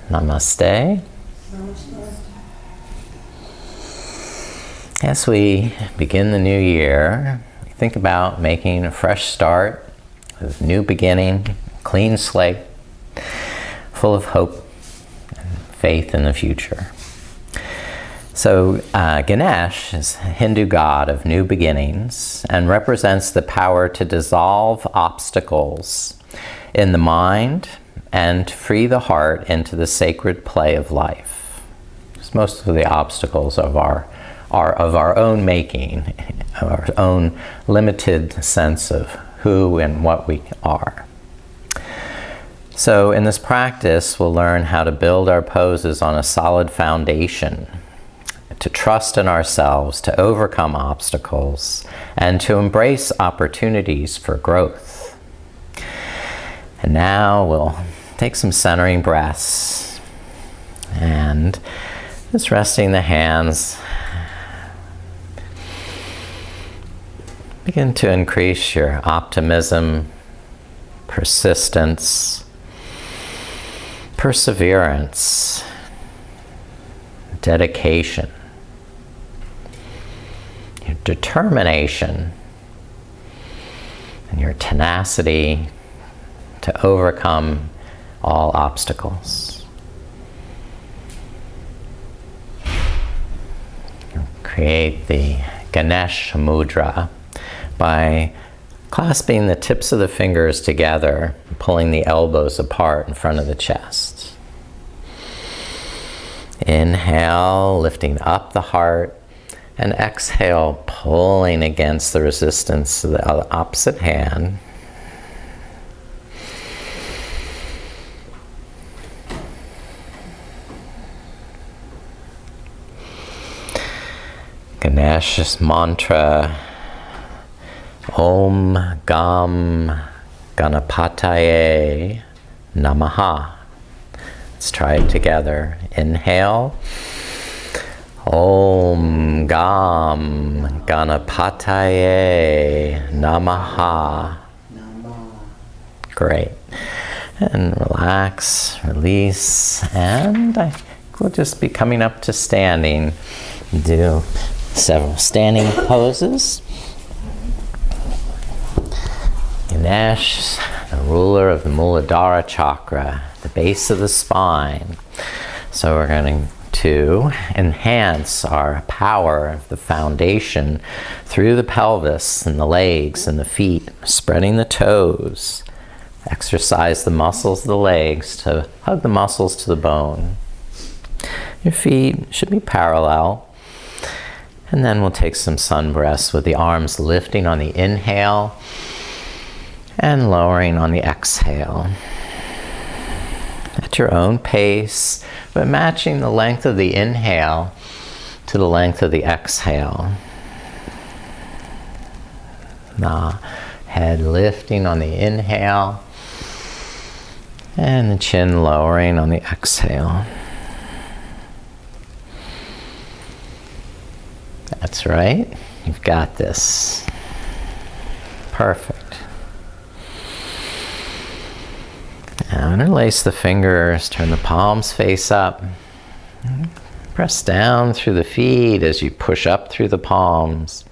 Namaste. As we begin the new year, think about making a fresh start, a new beginning, clean slate, full of hope and faith in the future. So Ganesh is a Hindu god of new beginnings and represents the power to dissolve obstacles in the mind and to free the heart into the sacred play of life. Because most of the obstacles are of our own making, our own limited sense of who and what we are. So in this practice, we'll learn how to build our poses on a solid foundation, to trust in ourselves, to overcome obstacles, and to embrace opportunities for growth. And now we'll take some centering breaths and just resting the hands. Begin to increase your optimism, persistence, perseverance, dedication, your determination, and your tenacity to overcome all obstacles. Create the Ganesh mudra by clasping the tips of the fingers together, pulling the elbows apart in front of the chest. Inhale, lifting up the heart, and exhale, pulling against the resistance of the opposite hand. Ganesh's mantra, Om Gam Ganapataye Namaha. Let's try it together. Inhale. Om Gam Ganapataye Namaha. Great. And relax, release, and we'll just be coming up to standing. Do several standing poses. Ganesh, the ruler of the Muladhara chakra, the base of the spine. So we're going to enhance our power of the foundation through the pelvis and the legs and the feet, spreading the toes. Exercise the muscles of the legs to hug the muscles to the bone. Your feet should be parallel. And then we'll take some sun breaths with the arms lifting on the inhale and lowering on the exhale. At your own pace, but matching the length of the inhale to the length of the exhale. The head lifting on the inhale and the chin lowering on the exhale. That's right. You've got this. Perfect. Now interlace the fingers, turn the palms face up. Press down through the feet as you push up through the palms.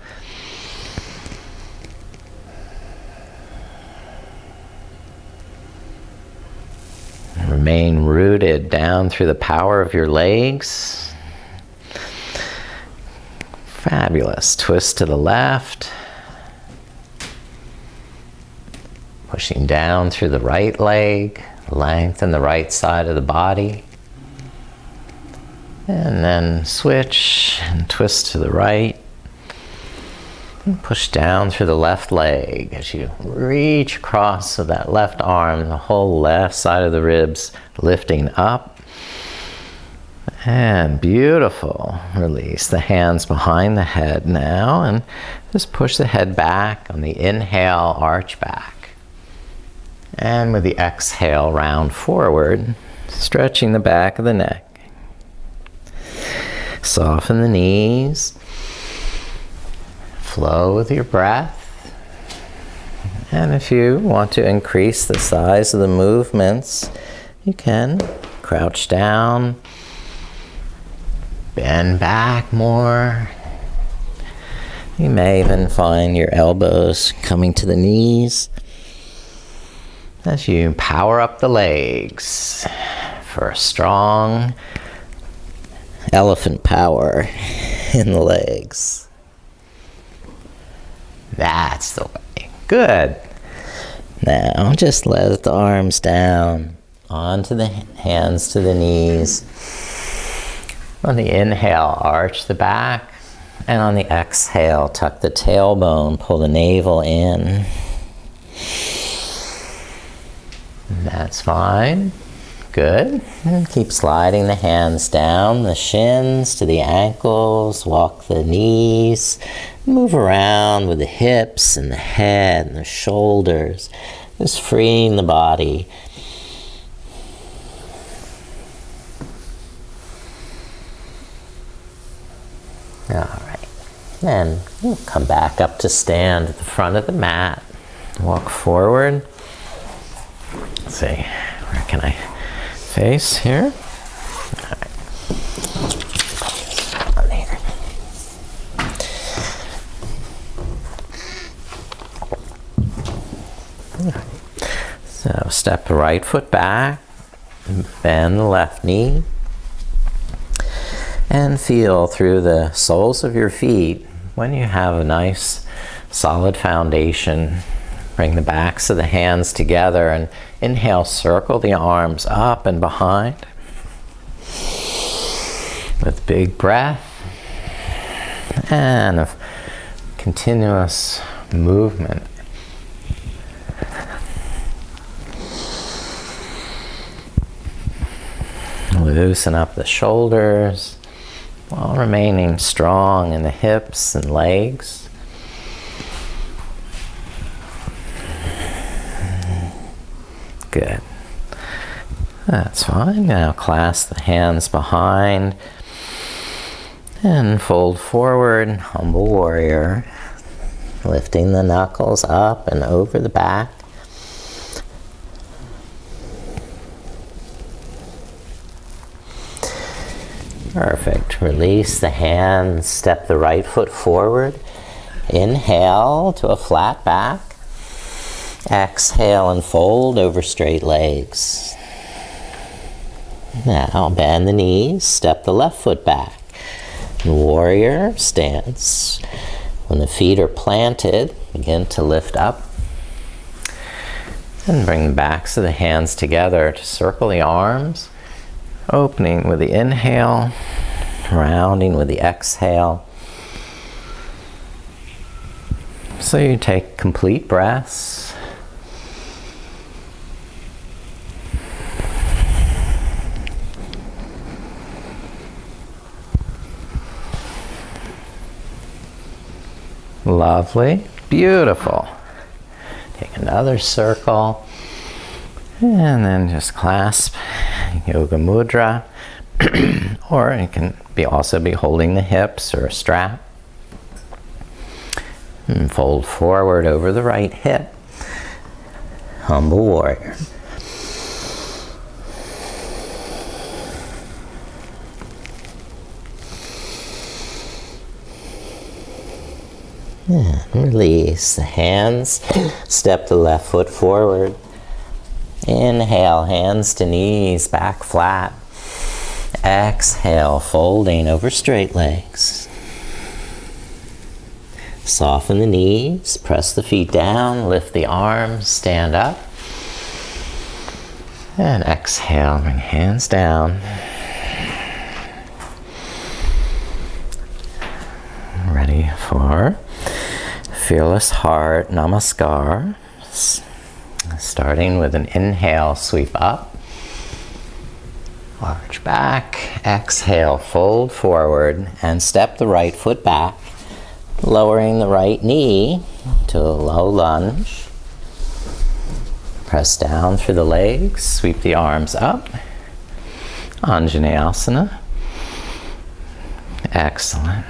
Remain rooted down through the power of your legs. Fabulous. Twist to the left. Pushing down through the right leg. Lengthen the right side of the body. And then switch and twist to the right. And push down through the left leg as you reach across so that left arm, the whole left side of the ribs lifting up. And beautiful. Release the hands behind the head now and just push the head back on the inhale, arch back. And with the exhale, round forward, stretching the back of the neck. Soften the knees. Flow with your breath. And if you want to increase the size of the movements, you can crouch down. Bend back more. You may even find your elbows coming to the knees as you power up the legs for a strong elephant power in the legs. That's the way. Good. Now just let the arms down onto the hands to the knees. On the inhale, arch the back, and on the exhale, tuck the tailbone, pull the navel in. That's fine. Good. And keep sliding the hands down the shins to the ankles, walk the knees, move around with the hips and the head and the shoulders, just freeing the body. All right. Then we'll come back up to stand at the front of the mat. Walk forward. Let's see, where can I face here? All right. On here. All right. So step the right foot back, bend the left knee, and feel through the soles of your feet. When you have a nice solid foundation, bring the backs of the hands together and inhale, circle the arms up and behind with big breath and a continuous movement. Loosen up the shoulders while remaining strong in the hips and legs. Good. That's fine. Now clasp the hands behind and fold forward, humble warrior, lifting the knuckles up and over the back. Perfect. Release the hands, step the right foot forward. Inhale to a flat back. Exhale and fold over straight legs. Now bend the knees, step the left foot back. Warrior stance. When the feet are planted, begin to lift up. And bring the backs of the hands together to circle the arms. Opening with the inhale, rounding with the exhale. So you take complete breaths. Lovely, beautiful. Take another circle. And then just clasp Yoga Mudra, or it can also be holding the hips or a strap. And fold forward over the right hip. Humble warrior. And release the hands. Step the left foot forward. Inhale, hands to knees, back flat. Exhale, folding over straight legs. Soften the knees, press the feet down, lift the arms, stand up. And exhale, bring hands down. Ready for Fearless Heart Namaskar. Starting with an inhale, sweep up, arch back, exhale, fold forward, and step the right foot back, lowering the right knee to a low lunge. Press down through the legs, sweep the arms up, Anjaneyasana. Excellent.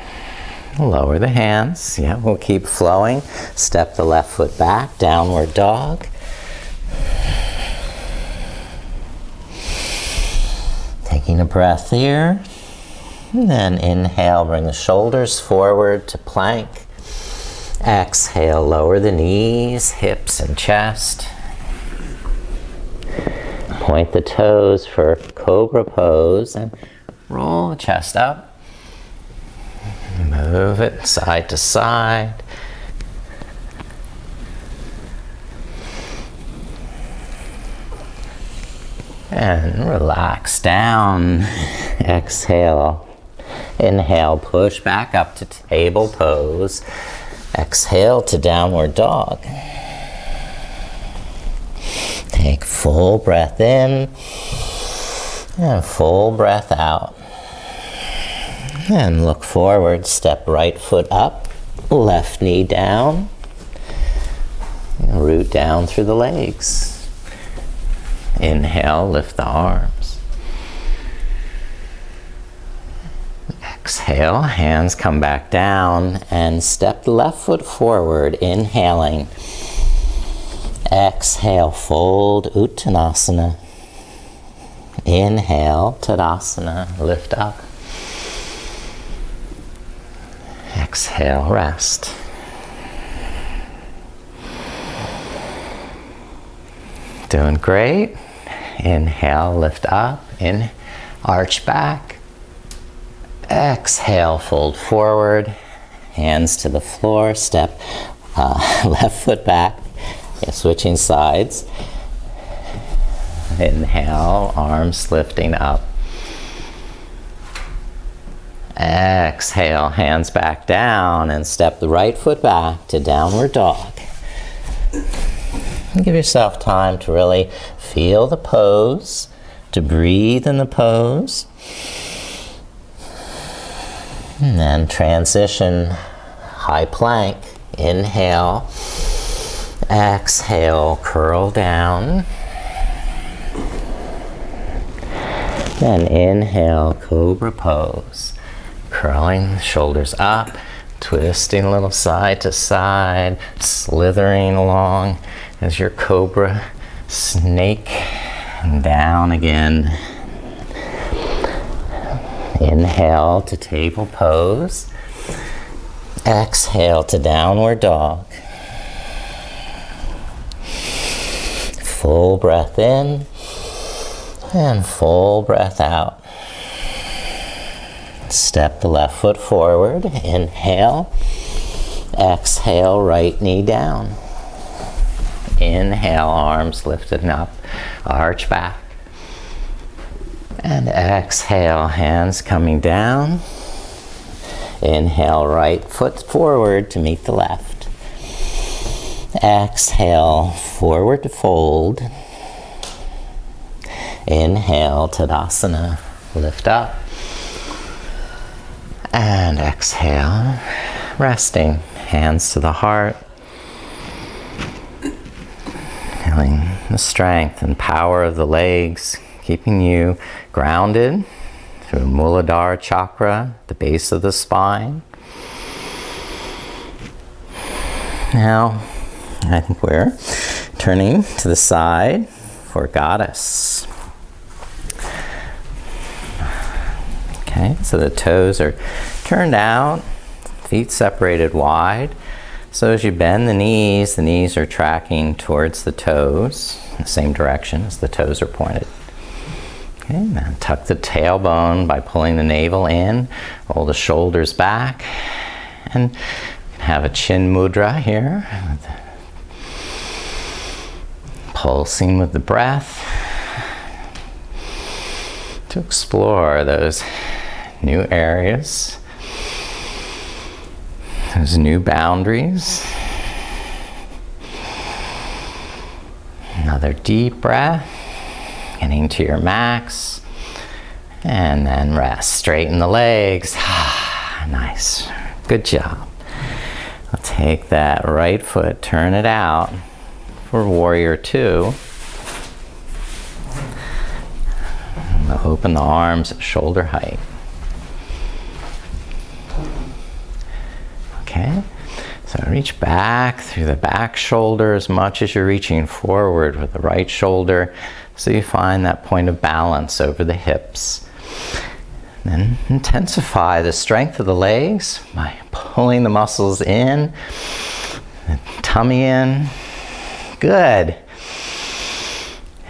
Lower the hands, yeah, we'll keep flowing. Step the left foot back, downward dog. Taking a breath here. And then inhale, bring the shoulders forward to plank. Exhale, lower the knees, hips, and chest. Point the toes for cobra pose and roll the chest up. Move it side to side. And relax down. Exhale. Inhale, push back up to table pose. Exhale to downward dog. Take full breath in and full breath out. And look forward, step right foot up, left knee down. And root down through the legs. Inhale, lift the arms. Exhale, hands come back down and step the left foot forward, inhaling. Exhale, fold Uttanasana. Inhale, Tadasana, lift up. Exhale, rest. Doing great. Inhale, lift up. Arch back. Exhale, fold forward, hands to the floor, step left foot back, switching sides. Inhale, arms lifting up. Exhale, hands back down and step the right foot back to downward dog. And give yourself time to really feel the pose, to breathe in the pose. And then transition, high plank. Inhale, exhale, curl down. Then inhale, cobra pose. Curling the shoulders up, twisting a little side to side, slithering along as your cobra snake, and down again. Inhale to table pose. Exhale to downward dog. Full breath in and full breath out. Step the left foot forward. Inhale. Exhale, right knee down. Inhale, arms lifted up, arch back. And exhale, hands coming down. Inhale, right foot forward to meet the left. Exhale, forward to fold. Inhale, Tadasana, lift up. And exhale, resting, hands to the heart. Feeling the strength and power of the legs, keeping you grounded through Muladhara chakra, the base of the spine. Now, I think we're turning to the side for goddess. Okay, so the toes are turned out, feet separated wide. So as you bend the knees are tracking towards the toes, in the same direction as the toes are pointed. Okay, now tuck the tailbone by pulling the navel in, roll the shoulders back, and you can have a chin mudra here. Pulsing with the breath to explore those new areas, those new boundaries. Another deep breath, getting to your max, and then rest. Straighten the legs. Nice, good job. I'll take that right foot, turn it out for warrior two. And open the arms at shoulder height. Okay, so reach back through the back shoulder as much as you're reaching forward with the right shoulder, so you find that point of balance over the hips. Then intensify the strength of the legs by pulling the muscles in, the tummy in. Good.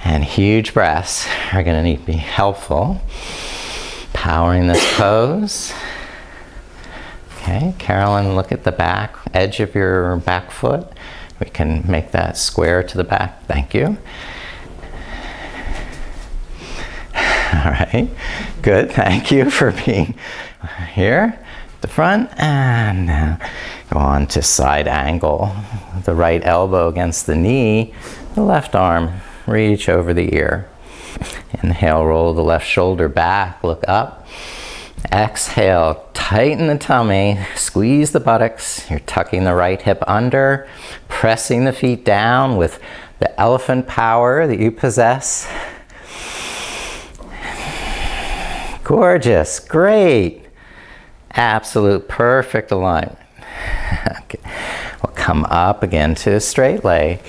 And huge breaths are going to need to be helpful. Powering this pose. Okay, Carolyn, look at the back edge of your back foot. We can make that square to the back. Thank you. All right, good. Thank you for being here at the front. And now go on to side angle. The right elbow against the knee, the left arm reach over the ear. Inhale, roll the left shoulder back, look up. Exhale, tighten the tummy, squeeze the buttocks. You're tucking the right hip under, pressing the feet down with the elephant power that you possess. Gorgeous, great, absolute perfect alignment. Okay. We'll come up again to a straight leg.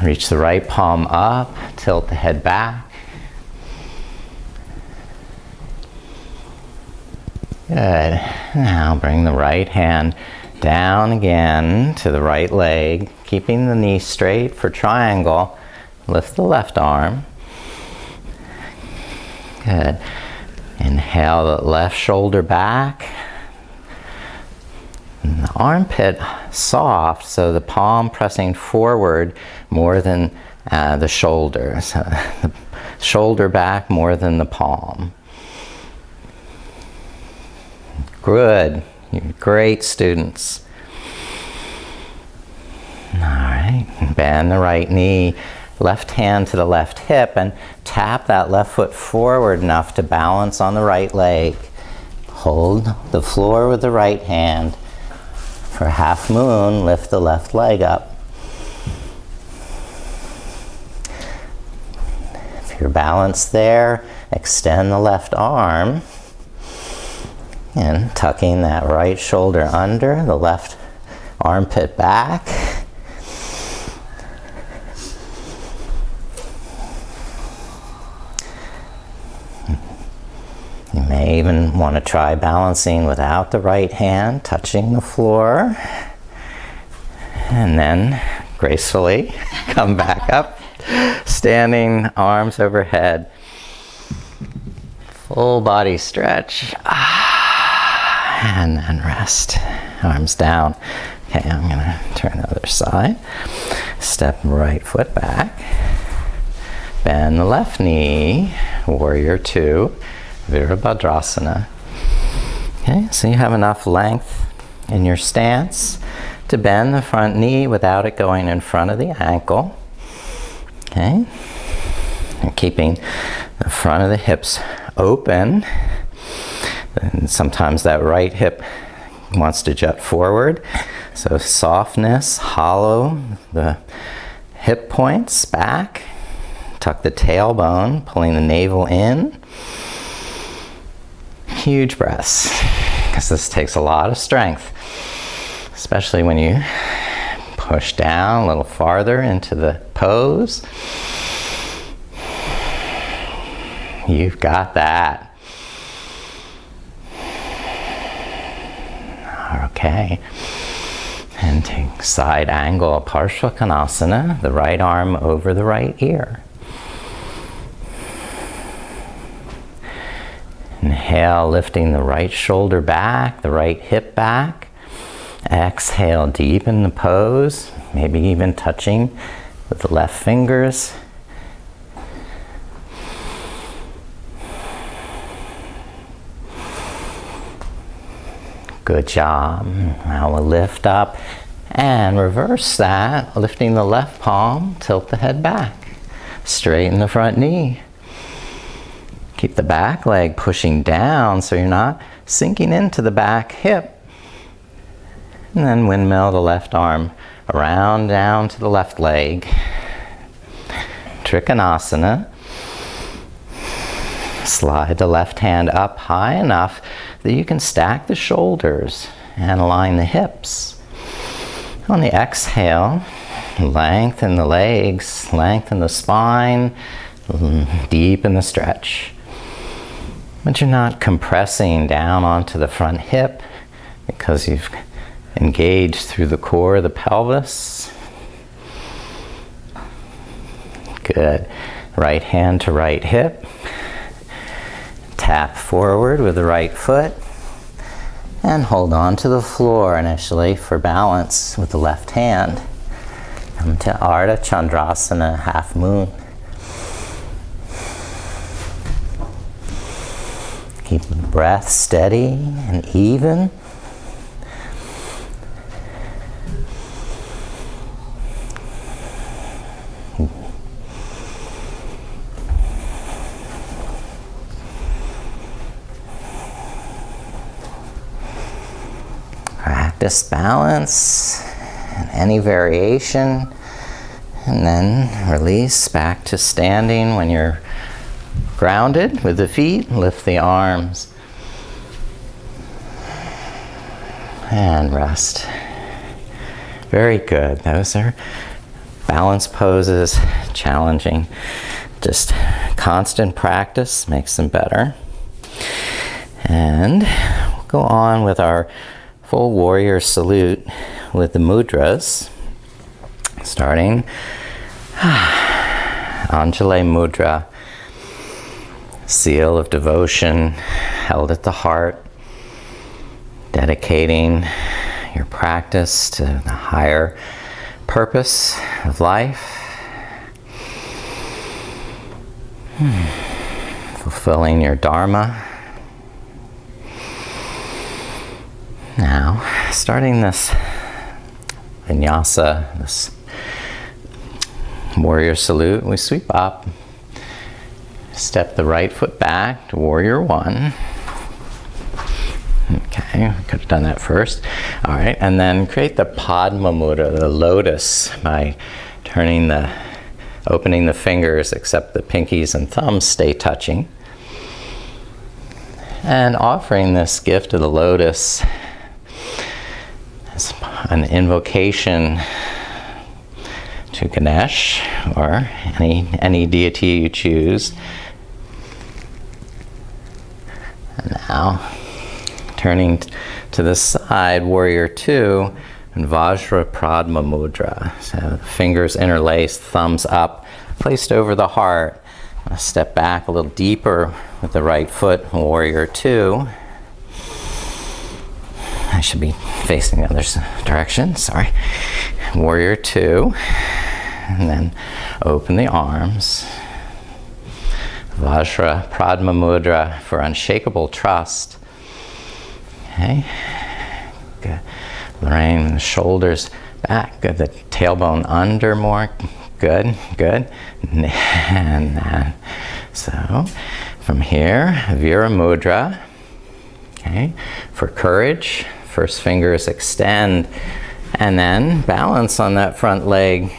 Reach the right palm up, tilt the head back. Good. Now bring the right hand down again to the right leg, keeping the knee straight for triangle. Lift the left arm. Good. Inhale the left shoulder back. And the armpit soft, so the palm pressing forward more than the shoulder. So the shoulder back more than the palm. Good. You're great students. All right. Bend the right knee. Left hand to the left hip and tap that left foot forward enough to balance on the right leg. Hold the floor with the right hand. For half moon, lift the left leg up. If you're balanced there, extend the left arm and tucking that right shoulder under, the left armpit back. You may even want to try balancing without the right hand touching the floor. And then gracefully come back up, standing, arms overhead. Full body stretch. And then rest. Arms down. Okay, I'm going to turn the other side. Step right foot back. Bend the left knee. Warrior two. Virabhadrasana. Okay, so you have enough length in your stance to bend the front knee without it going in front of the ankle. Okay, you're keeping the front of the hips open. And sometimes that right hip wants to jut forward. So softness, hollow the hip points back. Tuck the tailbone, pulling the navel in. Huge breaths, because this takes a lot of strength, especially when you push down a little farther into the pose. You've got that. Okay. And take side angle Parshvakonasana, the right arm over the right ear. Inhale, lifting the right shoulder back, the right hip back. Exhale, deepen the pose, maybe even touching with the left fingers. Good job. Now we'll lift up and reverse that, lifting the left palm, tilt the head back. Straighten the front knee. Keep the back leg pushing down so you're not sinking into the back hip. And then windmill the left arm around down to the left leg. Trikonasana. Slide the left hand up high enough that you can stack the shoulders and align the hips. On the exhale, lengthen the legs, lengthen the spine, deepen the stretch. But you're not compressing down onto the front hip because you've engaged through the core of the pelvis. Good. Right hand to right hip. Tap forward with the right foot. And hold on to the floor initially for balance with the left hand. Come to Ardha Chandrasana, half moon. Keep the breath steady and even. Practice balance and any variation, and then release back to standing when you're grounded with the feet. Lift the arms and rest. Very good. Those are balance poses, challenging. Just constant practice makes them better. And we'll go on with our full warrior salute with the mudras, starting Anjali Mudra, seal of devotion held at the heart, dedicating your practice to the higher purpose of life, fulfilling your dharma. Now, starting this vinyasa, this warrior salute, we sweep up, step the right foot back to warrior one. Okay, we could have done that first. All right, and then create the Padma Mudra, the lotus, by opening the fingers, except the pinkies and thumbs stay touching. And offering this gift of the lotus as an invocation to Ganesh or any deity you choose. And now, turning to the side, warrior two, and Vajra Pradma Mudra. So fingers interlaced, thumbs up, placed over the heart. I'll step back a little deeper with the right foot, warrior two. I should be facing the other direction, sorry. Warrior two, and then open the arms. Vajra Pradma Mudra for unshakable trust. Okay, good. Bring the shoulders back, good. The tailbone under more, good, good. And then, so from here, Vira Mudra. Okay, for courage, first fingers extend, and then balance on that front leg.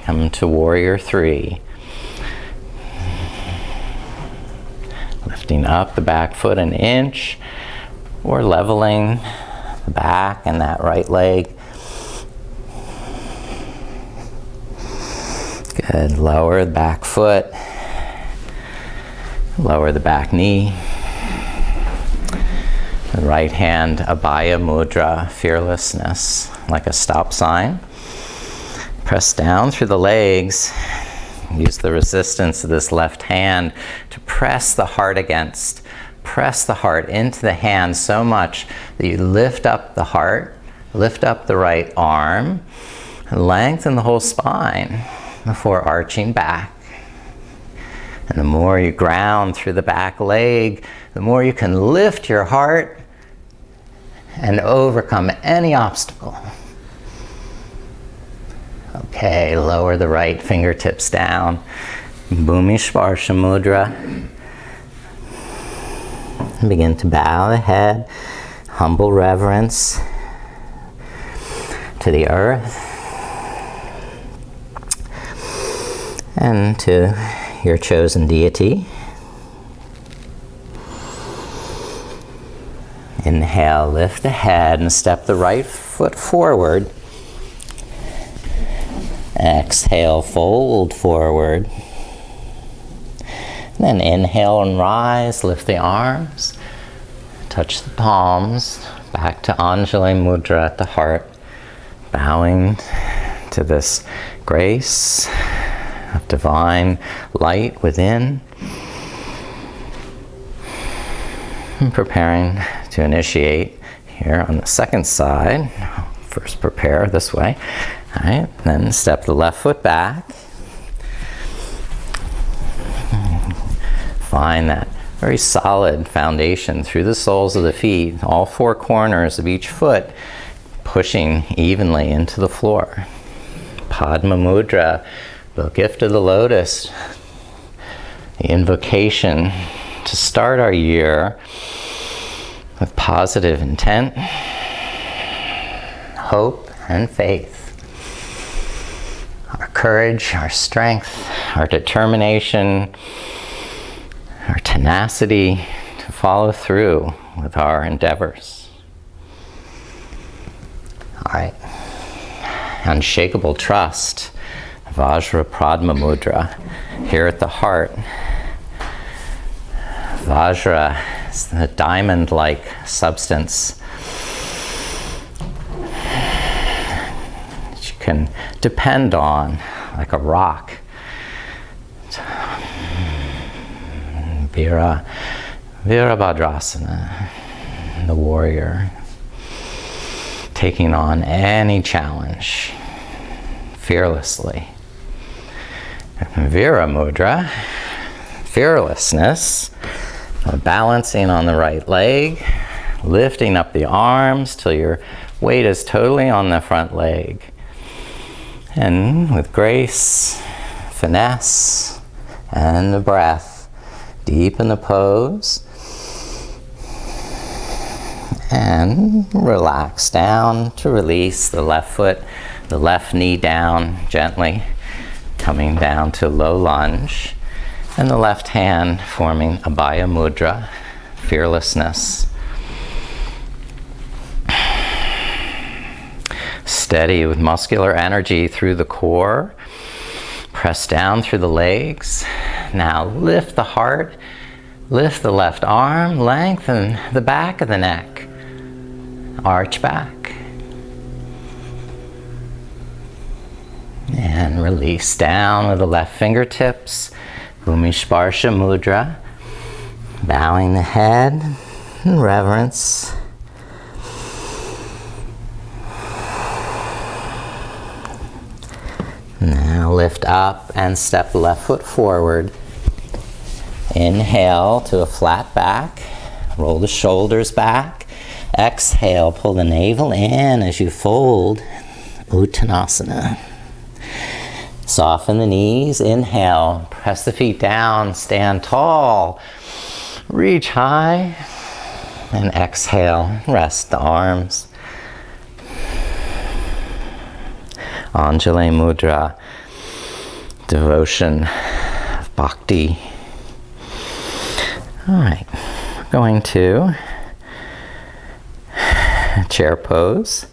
Come to warrior three. Lifting up the back foot an inch, or leveling the back and that right leg. Good. Lower the back foot. Lower the back knee. The right hand, Abhaya Mudra, fearlessness, like a stop sign. Press down through the legs. Use the resistance of this left hand to press the heart against. Press the heart into the hand so much that you lift up the heart, lift up the right arm, and lengthen the whole spine before arching back. And the more you ground through the back leg, the more you can lift your heart and overcome any obstacle. Okay, lower the right fingertips down. Bhumi Sparsha Mudra. And begin to bow the head, humble reverence to the earth and to your chosen deity. Inhale, lift the head and step the right foot forward. Exhale, fold forward. And then inhale and rise, lift the arms, touch the palms, back to Anjali Mudra at the heart, bowing to this grace of divine light within. And preparing to initiate here on the second side. First prepare this way. All right, then step the left foot back. Find that very solid foundation through the soles of the feet, all four corners of each foot pushing evenly into the floor. Padma Mudra, the gift of the lotus, the invocation to start our year with positive intent, hope, and faith. Our courage, our strength, our determination, our tenacity to follow through with our endeavors. All right. Unshakable trust, Vajra Padma Mudra, here at the heart. Vajra is the diamond-like substance that you can depend on like a rock. Virabhadrasana, the warrior, taking on any challenge fearlessly. Vira Mudra, fearlessness, balancing on the right leg, lifting up the arms till your weight is totally on the front leg. And with grace, finesse, and the breath, deepen the pose. And relax down to release the left foot, the left knee down gently, coming down to low lunge. And the left hand forming Abhaya Mudra, fearlessness. Steady with muscular energy through the core. Press down through the legs. Now lift the heart, lift the left arm, lengthen the back of the neck. Arch back. And release down with the left fingertips. Bhumisparsha Mudra, bowing the head in reverence. Now lift up and step the left foot forward. Inhale to a flat back, roll the shoulders back. Exhale, pull the navel in as you fold, Uttanasana. Soften the knees, inhale, press the feet down, stand tall, reach high, and exhale, rest the arms. Anjali Mudra, devotion of bhakti. All right, we're going to chair pose.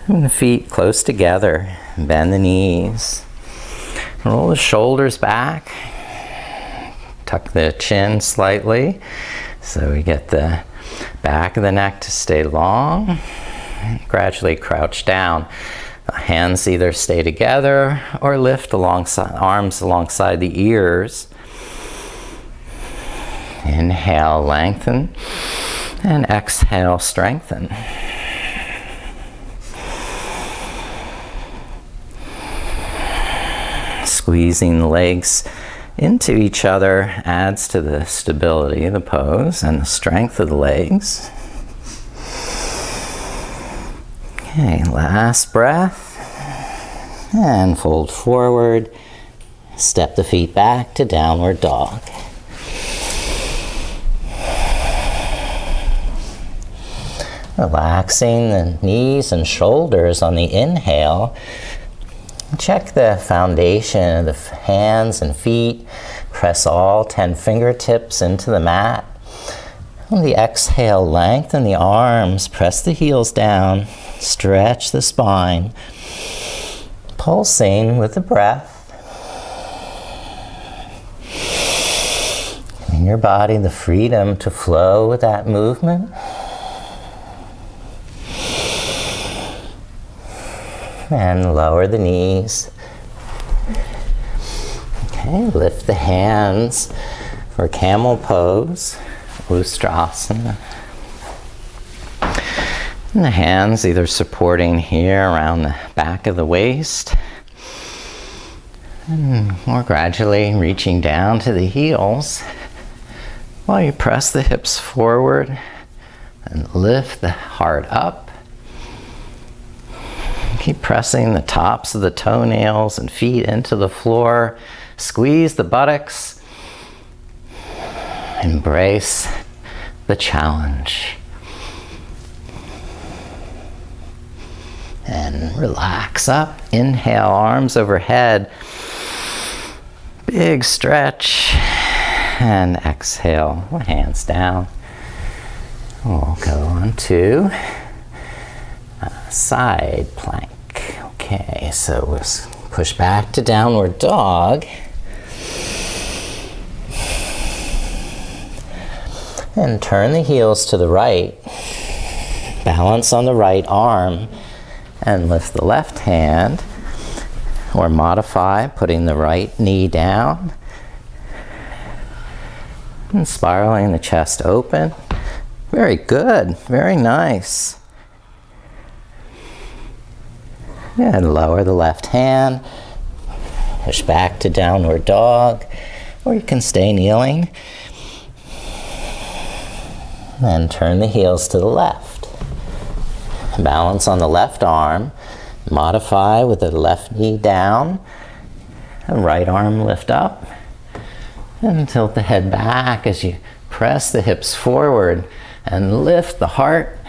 And the feet close together, bend the knees. Roll the shoulders back, tuck the chin slightly so we get the back of the neck to stay long. Gradually crouch down. The hands either stay together or lift alongside, arms alongside the ears. Inhale, lengthen, and exhale, strengthen. Squeezing the legs into each other adds to the stability of the pose and the strength of the legs. Okay, last breath. And fold forward. Step the feet back to downward dog. Relaxing the knees and shoulders on the inhale. Check the foundation of the hands and feet. Press all 10 fingertips into the mat. On the exhale, lengthen the arms. Press the heels down. Stretch the spine. Pulsing with the breath. Giving your body the freedom to flow with that movement. And lower the knees. Okay, lift the hands for camel pose, Ustrasana. And the hands either supporting here around the back of the waist, and more gradually reaching down to the heels while you press the hips forward and lift the heart up. Keep pressing the tops of the toenails and feet into the floor. Squeeze the buttocks. Embrace the challenge. And relax up. Inhale, arms overhead. Big stretch. And exhale, hands down. We'll go on to side plank. Okay, so we'll push back to downward dog. And turn the heels to the right. Balance on the right arm. And lift the left hand. Or modify, putting the right knee down. And spiraling the chest open. Very good, very nice. And lower the left hand. Push back to downward dog. Or you can stay kneeling. And turn the heels to the left. Balance on the left arm. Modify with the left knee down. And right arm lift up. And tilt the head back as you press the hips forward and lift the heart.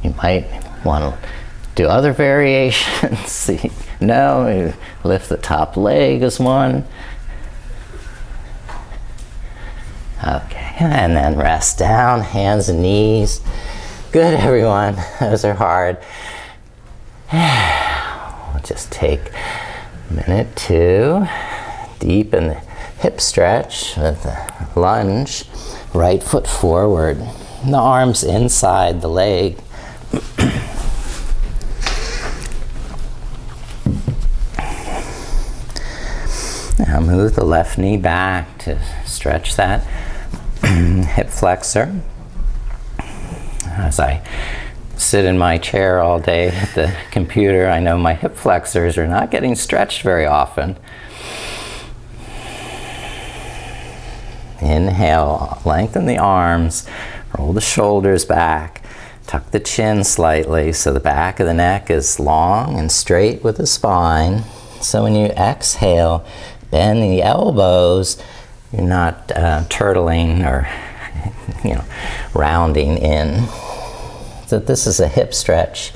You might want to do other variations. No, lift the top leg as one. Okay, and then rest down, hands and knees. Good, everyone. Those are hard. We'll just take a minute to deepen the hip stretch with the lunge. Right foot forward. And the arms inside the leg. Now move the left knee back to stretch that hip flexor. As I sit in my chair all day at the computer, I know my hip flexors are not getting stretched very often. Inhale, lengthen the arms, roll the shoulders back, tuck the chin slightly so the back of the neck is long and straight with the spine. So when you exhale, bend the elbows, you're not turtling or rounding in. So this is a hip stretch,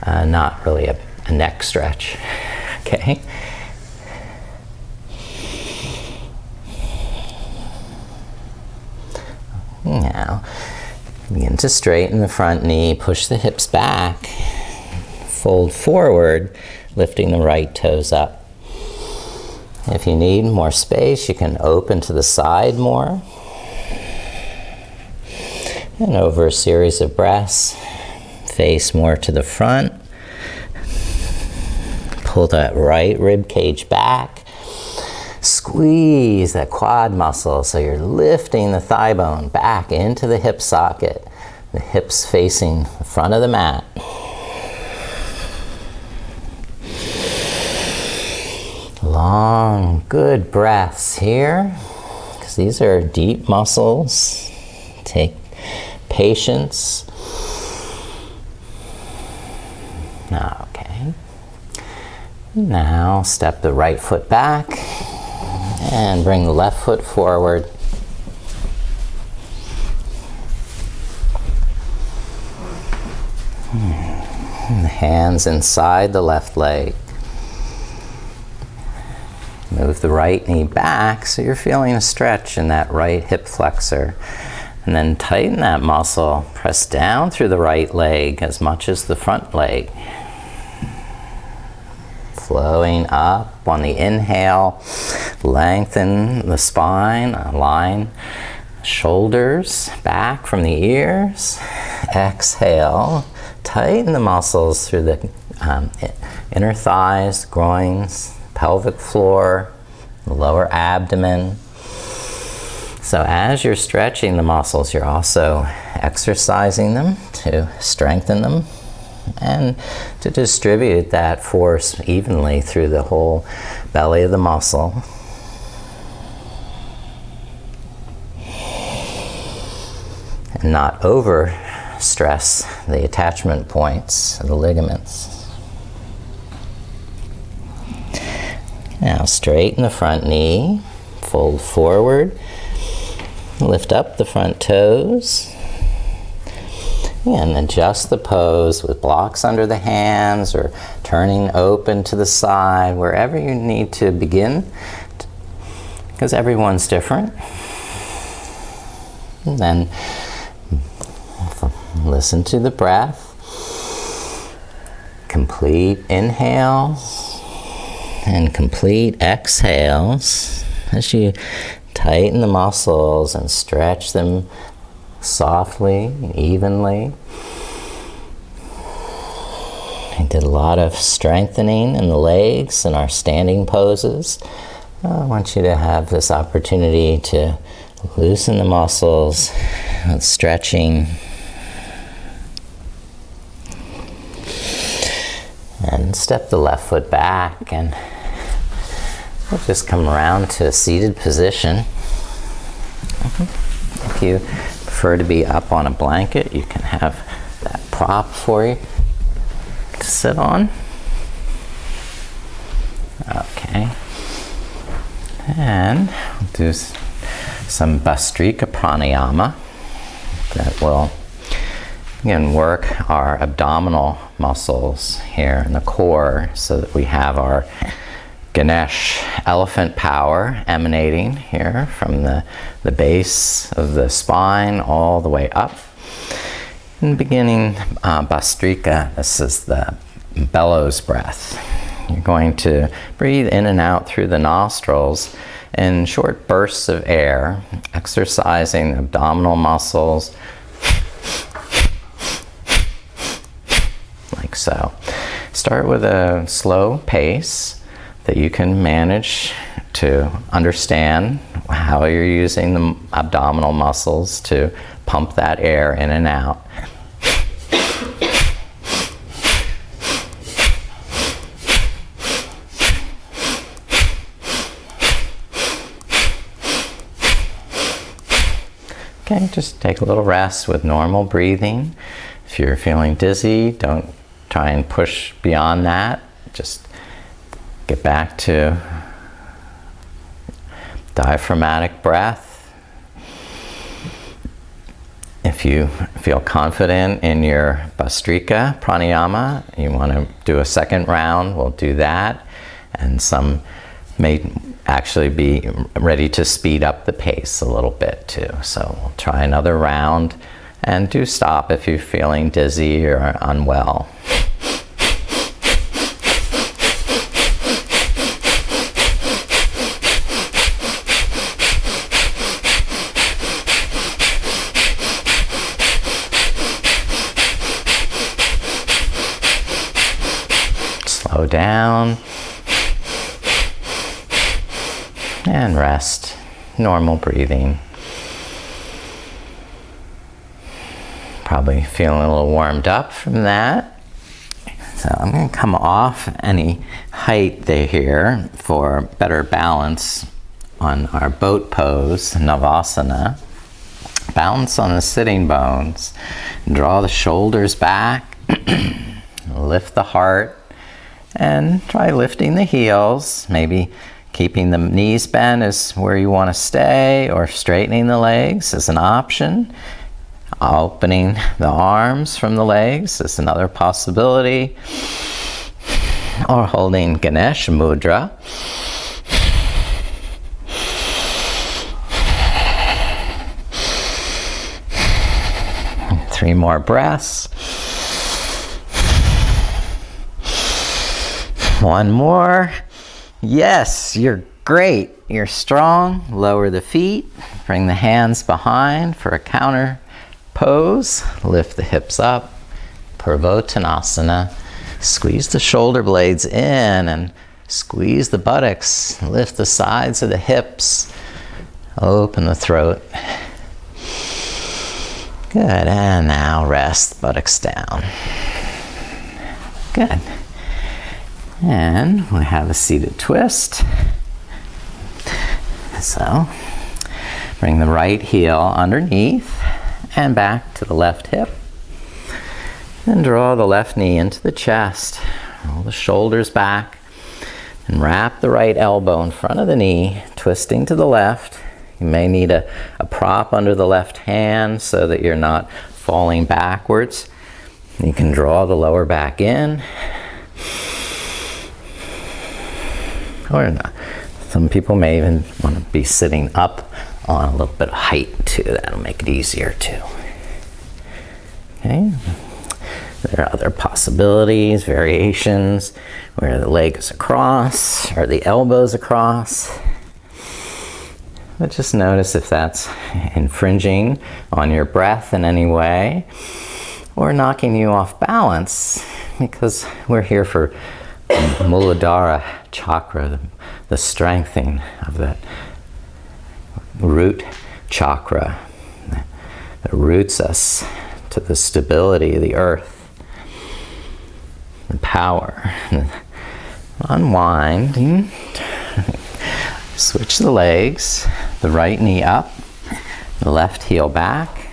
not really a neck stretch. Okay. Now, begin to straighten the front knee, push the hips back, fold forward, lifting the right toes up. If you need more space, you can open to the side more. And over a series of breaths, face more to the front. Pull that right rib cage back. Squeeze that quad muscle so you're lifting the thigh bone back into the hip socket. The hips facing the front of the mat. Long, good breaths here, because these are deep muscles. Take patience. Okay. Now step the right foot back and bring the left foot forward. And the hands inside the left leg. Move the right knee back so you're feeling a stretch in that right hip flexor. And then tighten that muscle. Press down through the right leg as much as the front leg. flowing up. On the inhale, lengthen the spine, align shoulders back from the ears. Exhale, tighten the muscles through the inner thighs, groins, pelvic floor, lower abdomen. So as you're stretching the muscles, you're also exercising them to strengthen them and to distribute that force evenly through the whole belly of the muscle. And not over stress the attachment points, the ligaments. Now straighten the front knee, fold forward, lift up the front toes, and adjust the pose with blocks under the hands or turning open to the side, wherever you need to begin, because everyone's different. And then listen to the breath. Complete inhales and complete exhales as you tighten the muscles and stretch them softly and evenly. I did a lot of strengthening in the legs and our standing poses. I want you to have this opportunity to loosen the muscles with stretching. And step the left foot back, and we'll just come around to a seated position. If you prefer to be up on a blanket, you can have that prop for you to sit on. Okay. And we'll do some Bhastrika pranayama that will again work our abdominal muscles here in the core so that we have our Ganesh elephant power emanating here from the base of the spine all the way up. And beginning Bhastrika, this is the bellows breath. You're going to breathe in and out through the nostrils in short bursts of air, exercising abdominal muscles like so. Start with a slow pace that you can manage to understand how you're using the abdominal muscles to pump that air in and out. Okay, just take a little rest with normal breathing. If you're feeling dizzy, don't try and push beyond that. Just get back to diaphragmatic breath. If you feel confident in your Bhastrika pranayama, you want to do a second round, we'll do that. And some may actually be ready to speed up the pace a little bit too. So we'll try another round, and do stop if you're feeling dizzy or unwell. Slow down and rest. Normal breathing. Probably feeling a little warmed up from that. So I'm going to come off any height there here for better balance on our boat pose, Navasana. Balance on the sitting bones. Draw the shoulders back. Lift the heart. And try lifting the heels. Maybe keeping the knees bent is where you want to stay, or straightening the legs is an option. Opening the arms from the legs is another possibility. Or holding Ganesh mudra. Three more breaths. One more. Yes, you're great. You're strong. Lower the feet. Bring the hands behind for a counter pose. Lift the hips up. Purvottanasana. Squeeze the shoulder blades in and squeeze the buttocks. Lift the sides of the hips. Open the throat. Good. And now rest, buttocks down. Good. And we have a seated twist. So, bring the right heel underneath and back to the left hip. And draw the left knee into the chest. Roll the shoulders back. And wrap the right elbow in front of the knee, twisting to the left. You may need a prop under the left hand so that you're not falling backwards. You can draw the lower back in. Or not. Some people may even want to be sitting up on a little bit of height too. That'll make it easier too. Okay. There are other possibilities, variations, where the leg is across or the elbows across. But just notice if that's infringing on your breath in any way or knocking you off balance, because we're here for Muladhara chakra, the strengthening of that root chakra that roots us to the stability of the earth, the power. Unwind. Switch the legs, the right knee up, the left heel back.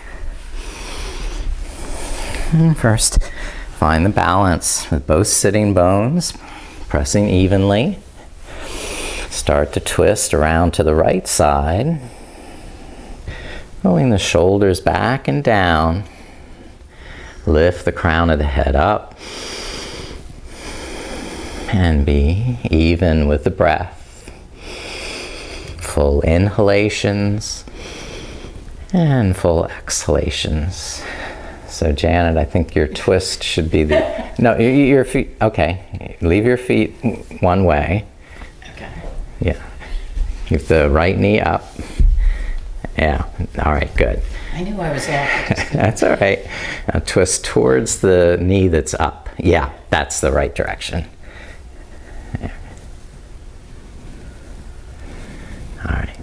And first, find the balance with both sitting bones pressing evenly. Start to twist around to the right side, rolling the shoulders back and down. Lift the crown of the head up and be even with the breath. Full inhalations and full exhalations. So Janet, I think your twist should be the, no, your feet, okay. Leave your feet one way. Okay. Yeah. Keep the right knee up. Yeah, all right, good. I knew I was off. That's all right. Now twist towards the knee that's up. Yeah, that's the right direction. Yeah. All right.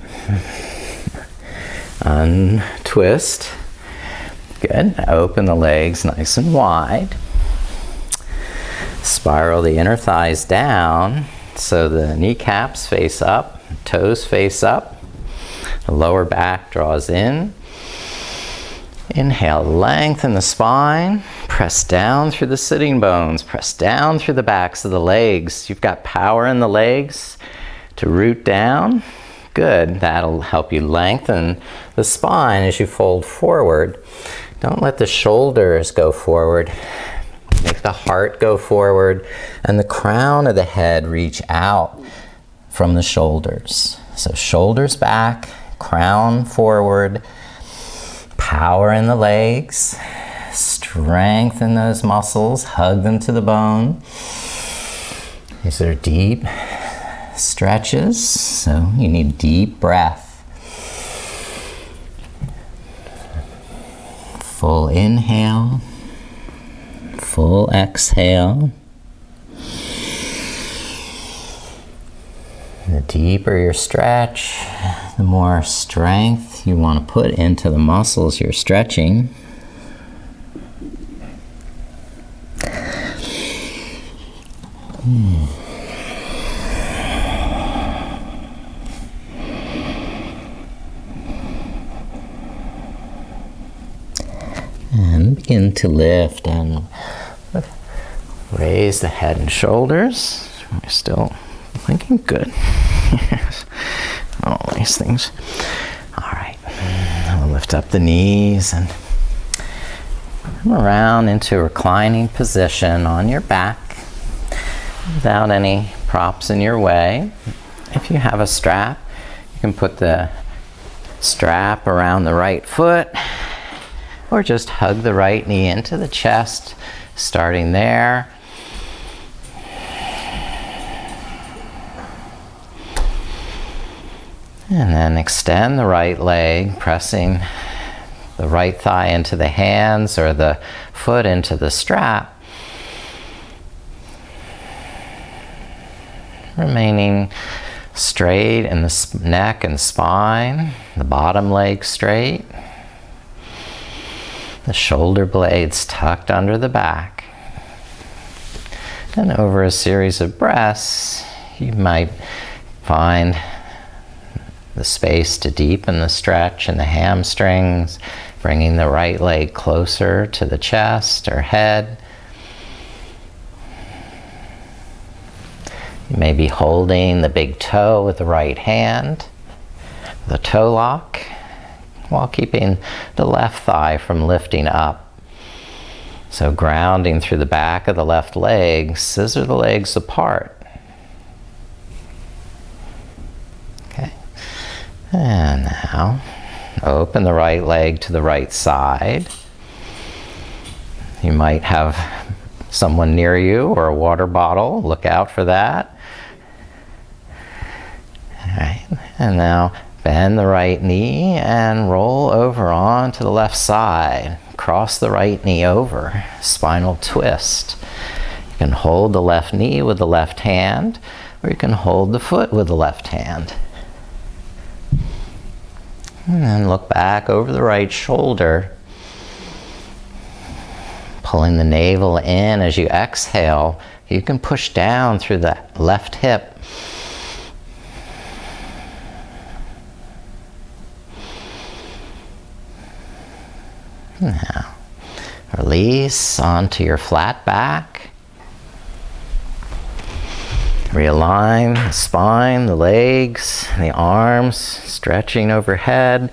Untwist. Good. Open the legs nice and wide. Spiral the inner thighs down so the kneecaps face up, toes face up. The lower back draws in. Inhale, lengthen the spine. Press down through the sitting bones. Press down through the backs of the legs. You've got power in the legs to root down. Good. That'll help you lengthen the spine as you fold forward. Don't let the shoulders go forward. Make the heart go forward and the crown of the head reach out from the shoulders. So shoulders back, crown forward, power in the legs, strengthen those muscles, hug them to the bone. These are deep stretches, so you need deep breath. Full inhale, full exhale. The deeper your stretch, the more strength you want to put into the muscles you're stretching. And begin to lift and raise the head and shoulders. We're still thinking good. Yes. All these things. All right. We'll lift up the knees and come around into a reclining position on your back without any props in your way. If you have a strap, you can put the strap around the right foot, or just hug the right knee into the chest, starting there. And then extend the right leg, pressing the right thigh into the hands or the foot into the strap. Remaining straight in the neck and spine, the bottom leg straight, the shoulder blades tucked under the back. And over a series of breaths, you might find the space to deepen the stretch in the hamstrings, bringing the right leg closer to the chest or head. You may be holding the big toe with the right hand, the toe lock, while keeping the left thigh from lifting up. So grounding through the back of the left leg, scissor the legs apart. Okay. And now open the right leg to the right side. You might have someone near you or a water bottle. Look out for that. All right. And now bend the right knee and roll over onto the left side. Cross the right knee over. Spinal twist. You can hold the left knee with the left hand, or you can hold the foot with the left hand. And then look back over the right shoulder. Pulling the navel in as you exhale, you can push down through the left hip. Now, release onto your flat back. Realign the spine, the legs, the arms, stretching overhead.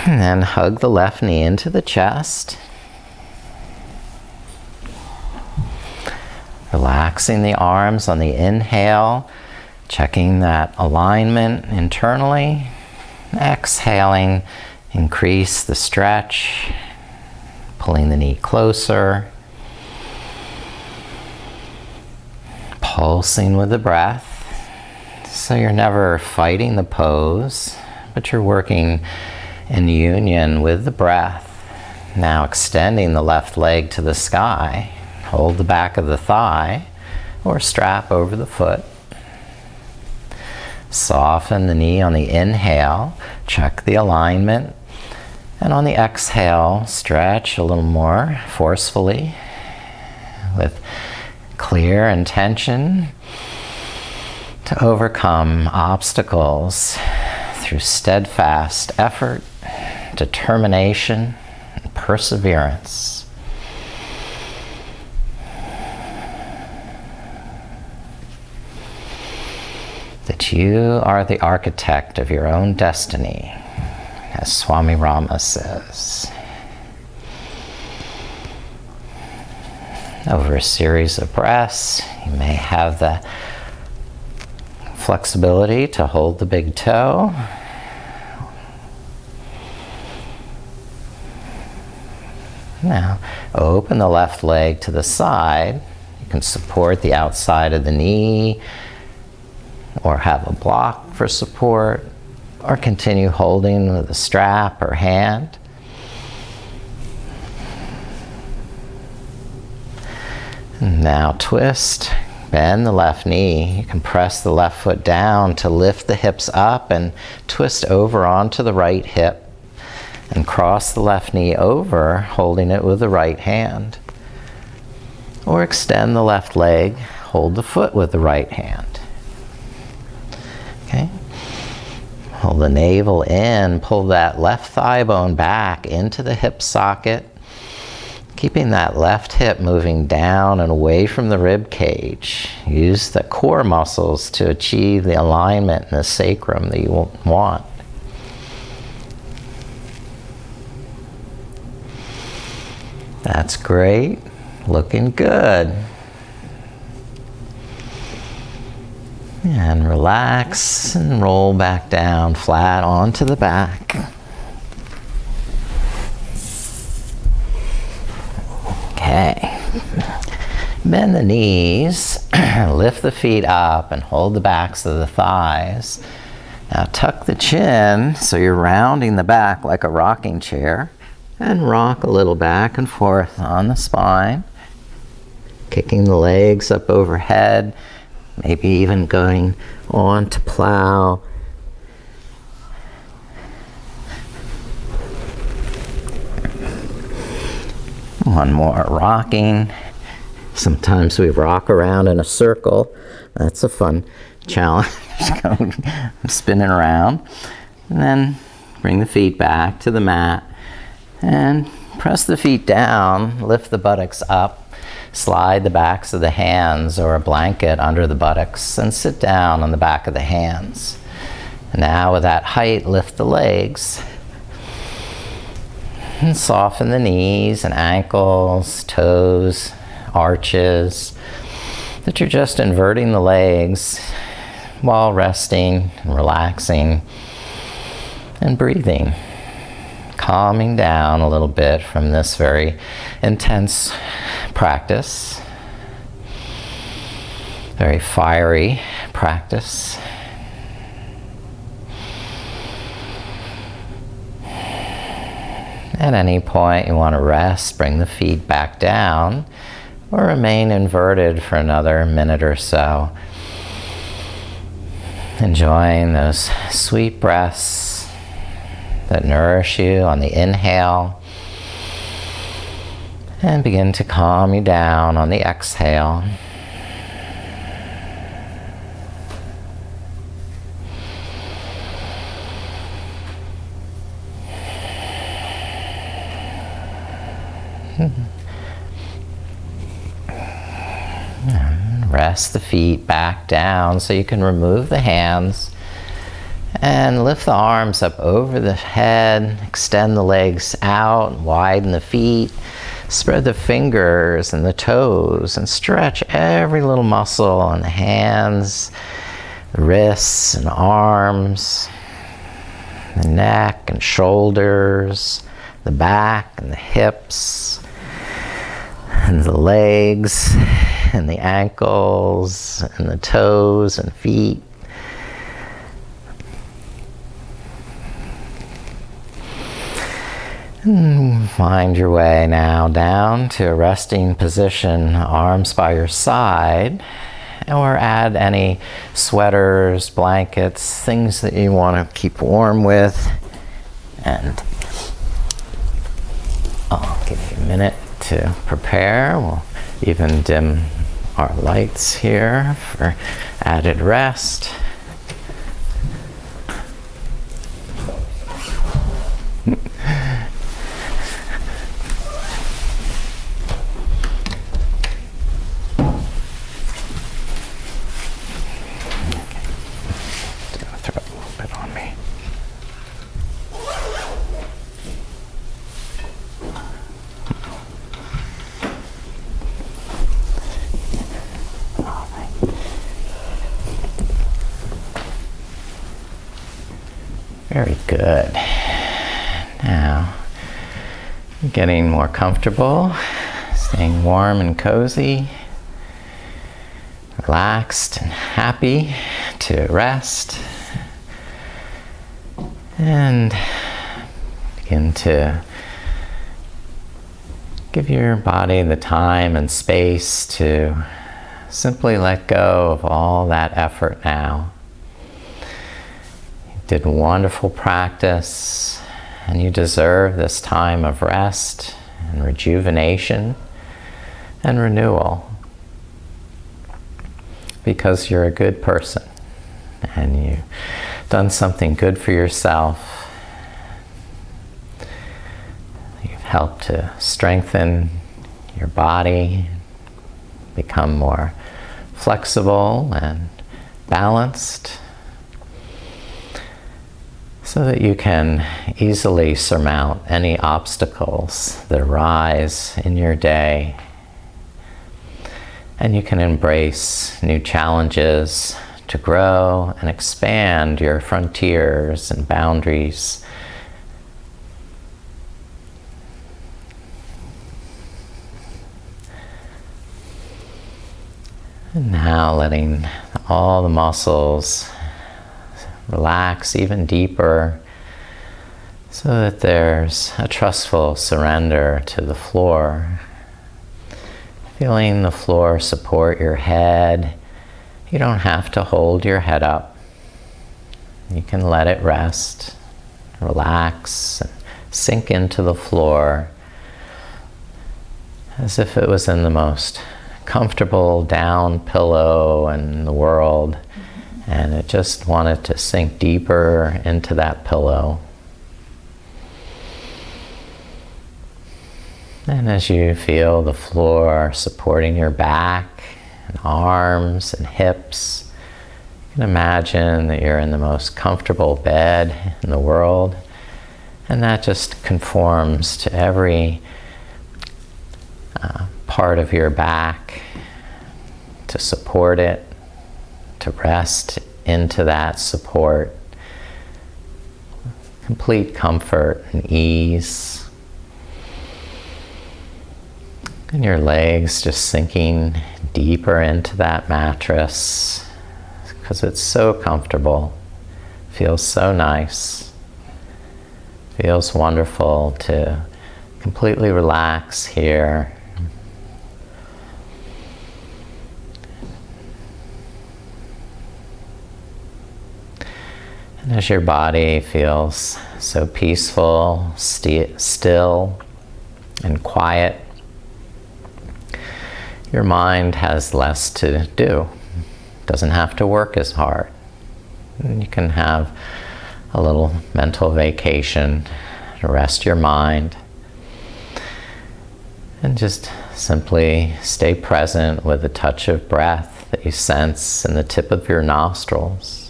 And then hug the left knee into the chest. Relaxing the arms on the inhale, checking that alignment internally. Exhaling, increase the stretch, pulling the knee closer. Pulsing with the breath. So you're never fighting the pose, but you're working in union with the breath. Now extending the left leg to the sky. Hold the back of the thigh or strap over the foot. Soften the knee on the inhale. Check the alignment. And on the exhale, stretch a little more forcefully with clear intention to overcome obstacles through steadfast effort, determination, and perseverance. That you are the architect of your own destiny, as Swami Rama says. Over a series of breaths, you may have the flexibility to hold the big toe. Now, open the left leg to the side. You can support the outside of the knee, or have a block for support, or continue holding with a strap or hand. Now twist, bend the left knee. You can press the left foot down to lift the hips up and twist over onto the right hip and cross the left knee over, holding it with the right hand. Or extend the left leg, hold the foot with the right hand. Okay. Hold the navel in, pull that left thigh bone back into the hip socket, keeping that left hip moving down and away from the rib cage. Use the core muscles to achieve the alignment in the sacrum that you want. That's great. Looking good. And relax and roll back down flat onto the back. Okay. Bend the knees, lift the feet up and hold the backs of the thighs. Now tuck the chin so you're rounding the back like a rocking chair, and rock a little back and forth on the spine, kicking the legs up overhead, maybe even going on to plow. One more rocking. Sometimes we rock around in a circle. That's a fun challenge. Spinning around. And then bring the feet back to the mat and press the feet down, lift the buttocks up, slide the backs of the hands or a blanket under the buttocks and sit down on the back of the hands. And now with that height, lift the legs and soften the knees and ankles, toes, arches, that you're just inverting the legs while resting and relaxing and breathing, calming down a little bit from this very intense practice, very fiery practice. At any point you want to rest, bring the feet back down or remain inverted for another minute or so. Enjoying those sweet breaths that nourish you on the inhale and begin to calm you down on the exhale. Rest the feet back down so you can remove the hands and lift the arms up over the head, extend the legs out, widen the feet, spread the fingers and the toes and stretch every little muscle on the hands, the wrists and arms, the neck and shoulders, the back and the hips, and the legs, and the ankles, and the toes and feet. And find your way now down to a resting position, arms by your side, or add any sweaters, blankets, things that you want to keep warm with. And I'll give you a minute to prepare. We'll even dim our lights here for added rest. Throw a little bit on me. Very good. Now, getting more comfortable, staying warm and cozy, relaxed and happy to rest, and begin to give your body the time and space to simply let go of all that effort now. Did wonderful practice, and you deserve this time of rest and rejuvenation and renewal because you're a good person and you've done something good for yourself. You've helped to strengthen your body, become more flexible and balanced, so that you can easily surmount any obstacles that arise in your day. And you can embrace new challenges to grow and expand your frontiers and boundaries. And now letting all the muscles relax even deeper so that there's a trustful surrender to the floor. Feeling the floor support your head. You don't have to hold your head up. You can let it rest, relax, and sink into the floor as if it was in the most comfortable down pillow in the world, and it just wanted to sink deeper into that pillow. And as you feel the floor supporting your back and arms and hips, you can imagine that you're in the most comfortable bed in the world, and that just conforms to every part of your back to support it, to rest into that support. Complete comfort and ease. And your legs just sinking deeper into that mattress because it's so comfortable. Feels so nice. Feels wonderful to completely relax here. And as your body feels so peaceful, still, and quiet, your mind has less to do. Doesn't have to work as hard. And you can have a little mental vacation to rest your mind. And just simply stay present with the touch of breath that you sense in the tip of your nostrils.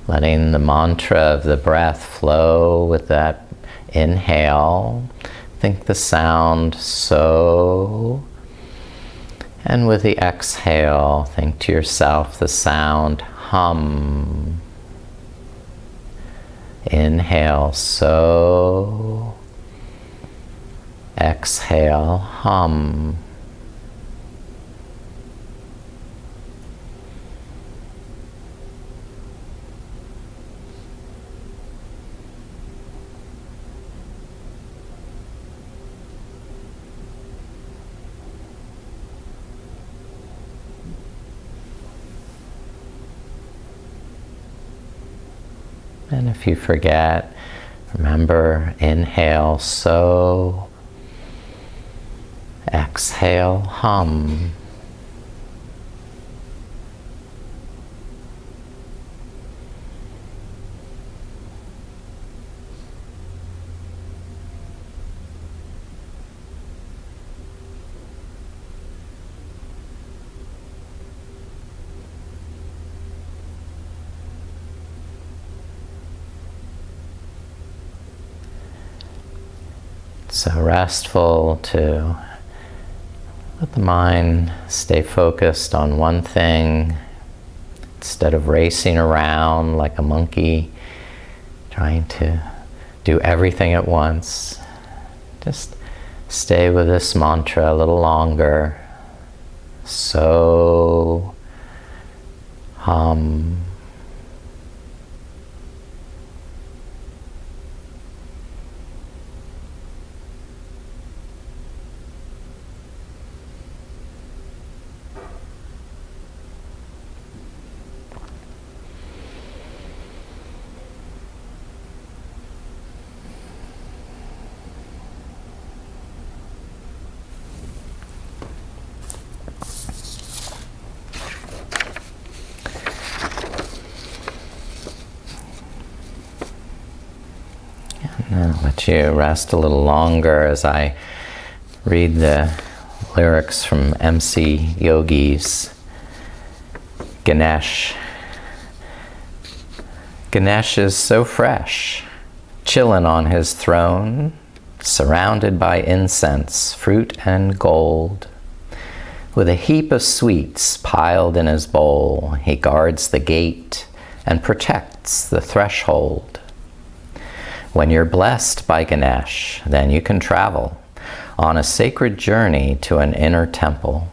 Letting the mantra of the breath flow with that inhale. Think the sound so. And with the exhale, think to yourself the sound hum. Inhale so. Exhale hum. And if you forget, remember, inhale so, exhale hum. So restful to let the mind stay focused on one thing instead of racing around like a monkey trying to do everything at once. Just stay with this mantra a little longer. So hum. I'll let you rest a little longer as I read the lyrics from MC Yogi's Ganesh. Ganesh is so fresh, chillin' on his throne, surrounded by incense, fruit and gold. With a heap of sweets piled in his bowl, he guards the gate and protects the threshold. When you're blessed by Ganesh, then you can travel On a sacred journey to an inner temple,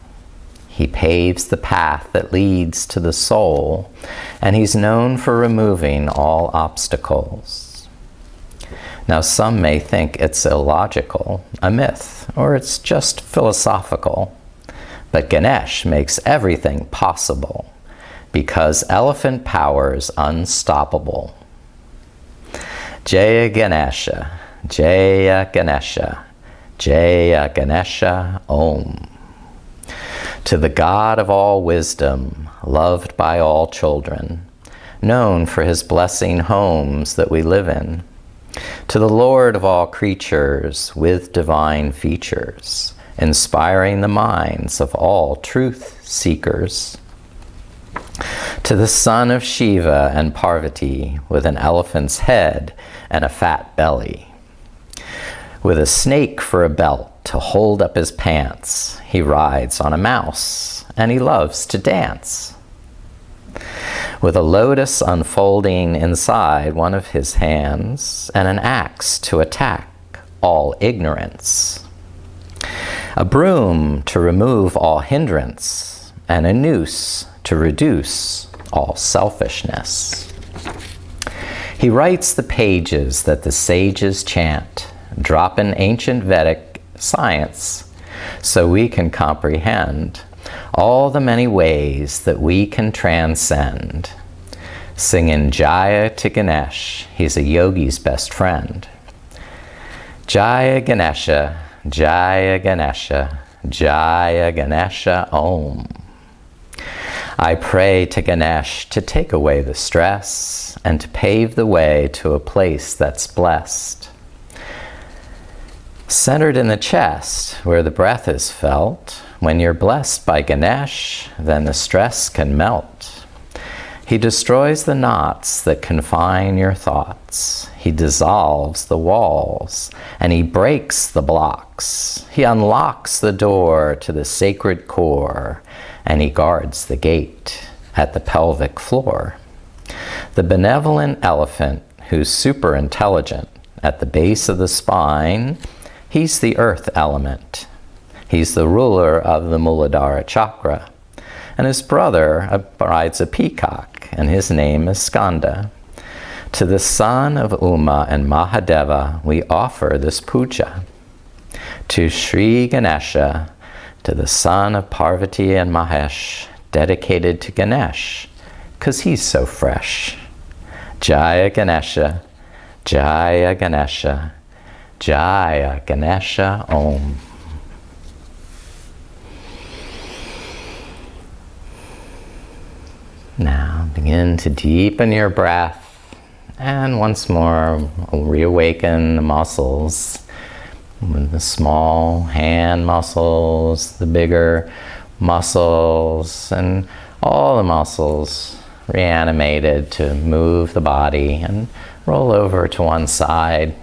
he paves the path that leads to the soul, and he's known for removing all obstacles. Now, some may think it's illogical, a myth, or it's just philosophical, but Ganesh makes everything possible because elephant power is unstoppable. Jaya Ganesha, Jaya Ganesha, Jaya Ganesha Om. To the God of all wisdom, loved by all children, known for his blessing homes that we live in, to the Lord of all creatures with divine features, inspiring the minds of all truth seekers, to the son of Shiva and Parvati with an elephant's head and a fat belly, with a snake for a belt to hold up his pants, he rides on a mouse, and he loves to dance. With a lotus unfolding inside one of his hands, and an axe to attack all ignorance. A broom to remove all hindrance, and a noose to reduce all selfishness. He writes the pages that the sages chant, dropping ancient Vedic science so we can comprehend all the many ways that we can transcend. Singing Jaya to Ganesh, he's a yogi's best friend. Jaya Ganesha, Jaya Ganesha, Jaya Ganesha Om. I pray to Ganesh to take away the stress and to pave the way to a place that's blessed. Centered in the chest, where the breath is felt, when you're blessed by Ganesh, then the stress can melt. He destroys the knots that confine your thoughts. He dissolves the walls, and he breaks the blocks. He unlocks the door to the sacred core, and he guards the gate at the pelvic floor. The benevolent elephant, who's super intelligent, at the base of the spine, he's the earth element. He's the ruler of the Muladhara chakra. And his brother rides a peacock, and his name is Skanda. To the son of Uma and Mahadeva, we offer this puja. To Sri Ganesha, to the son of Parvati and Mahesh, dedicated to Ganesh, 'cause he's so fresh. Jaya Ganesha, Jaya Ganesha, Jaya Ganesha Om. Now begin to deepen your breath, and once more reawaken the muscles, the small hand muscles, the bigger muscles, and all the muscles reanimated to move the body and roll over to one side,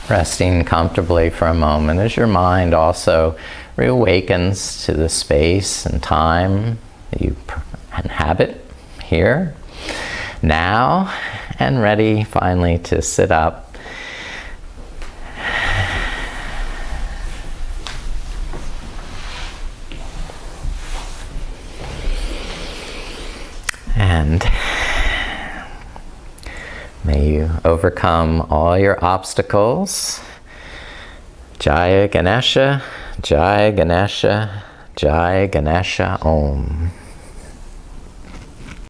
resting comfortably for a moment as your mind also reawakens to the space and time that you inhabit here, now, and ready finally to sit up. And may you overcome all your obstacles. Jaya Ganesha, Jaya Ganesha, Jaya Ganesha Om.